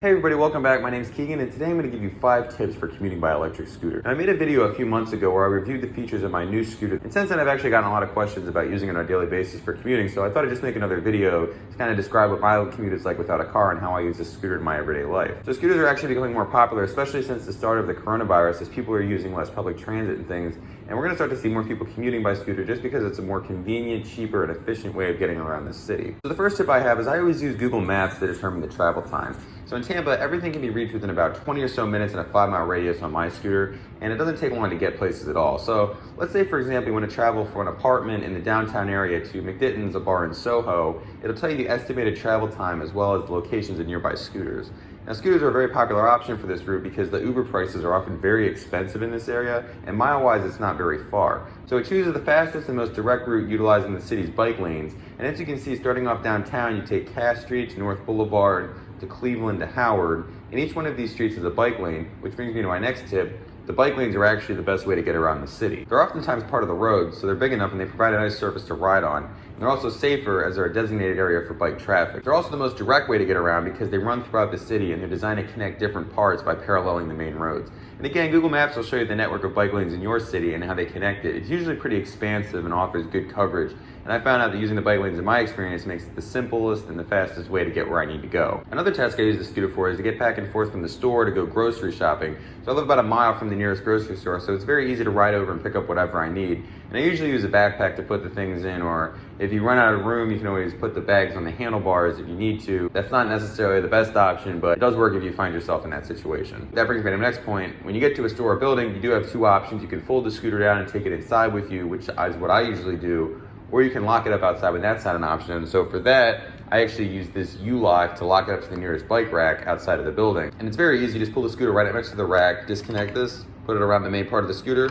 Hey everybody, welcome back. My name is Keegan and today I'm going to give you 5 tips for commuting by electric scooter. Now, I made a video a few months ago where I reviewed the features of my new scooter, and since then I've actually gotten a lot of questions about using it on a daily basis for commuting, so I thought I'd just make another video to kind of describe what my commute is like without a car and how I use this scooter in my everyday life. So scooters are actually becoming more popular, especially since the start of the coronavirus, as people are using less public transit and things, and we're going to start to see more people commuting by scooter just because it's a more convenient, cheaper, and efficient way of getting around the city. So the first tip I have is I always use Google Maps to determine the travel time. So in Tampa, everything can be reached within about 20 or so minutes in a 5-mile radius on my scooter, and it doesn't take long to get places at all. So let's say, for example, you want to travel from an apartment in the downtown area to McDitton's, a bar in Soho. It'll tell you the estimated travel time as well as the locations of nearby scooters. Now, scooters are a very popular option for this route because the Uber prices are often very expensive in this area, and mile-wise it's not very far. So it chooses the fastest and most direct route utilizing the city's bike lanes. And as you can see, starting off downtown, you take Cass Street to North Boulevard, to Cleveland to Howard, and each one of these streets is a bike lane, which brings me to my next tip. The bike lanes are actually the best way to get around the city. They're oftentimes part of the road, so they're big enough and they provide a nice surface to ride on. And they're also safer as they're a designated area for bike traffic. They're also the most direct way to get around because they run throughout the city and they're designed to connect different parts by paralleling the main roads. And again, Google Maps will show you the network of bike lanes in your city and how they connect it. It's usually pretty expansive and offers good coverage. And I found out that using the bike lanes in my experience makes it the simplest and the fastest way to get where I need to go. Another task I use the scooter for is to get back and forth from the store to go grocery shopping. So I live about a mile from the nearest grocery store, so it's very easy to ride over and pick up whatever I need. And I usually use a backpack to put the things in, or if you run out of room, you can always put the bags on the handlebars if you need to. That's not necessarily the best option, but it does work if you find yourself in that situation. That brings me to the next point. When you get to a store or building, you do have 2 options. You can fold the scooter down and take it inside with you, which is what I usually do, or you can lock it up outside when that's not an option. And so for that, I actually use this U-lock to lock it up to the nearest bike rack outside of the building. And it's very easy. Just pull the scooter right up next to the rack, disconnect this, put it around the main part of the scooter,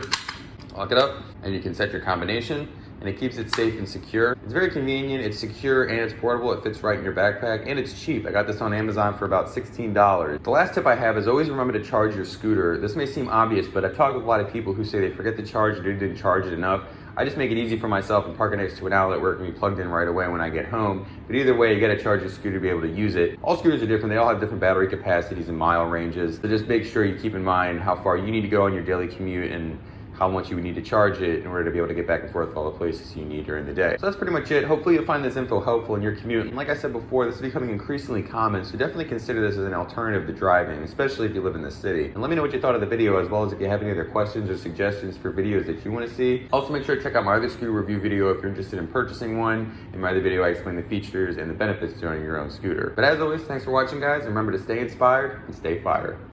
lock it up, and you can set your combination, and it keeps it safe and secure. It's very convenient, it's secure, and it's portable. It fits right in your backpack, and it's cheap. I got this on Amazon for about $16. The last tip I have is always remember to charge your scooter. This may seem obvious, but I've talked with a lot of people who say they forget to charge it or didn't charge it enough. I just make it easy for myself and park it next to an outlet where it can be plugged in right away when I get home. But either way, you gotta charge your scooter to be able to use it. All scooters are different. They all have different battery capacities and mile ranges. So just make sure you keep in mind how far you need to go on your daily commute and how much you would need to charge it in order to be able to get back and forth to all the places you need during the day. So that's pretty much it. Hopefully you'll find this info helpful in your commute. And like I said before, this is becoming increasingly common, so definitely consider this as an alternative to driving, especially if you live in the city. And let me know what you thought of the video, as well as if you have any other questions or suggestions for videos that you want to see. Also, make sure to check out my other scooter review video if you're interested in purchasing one. In my other video, I explain the features and the benefits to owning your own scooter. But as always, thanks for watching, guys. And remember to stay inspired and stay fire.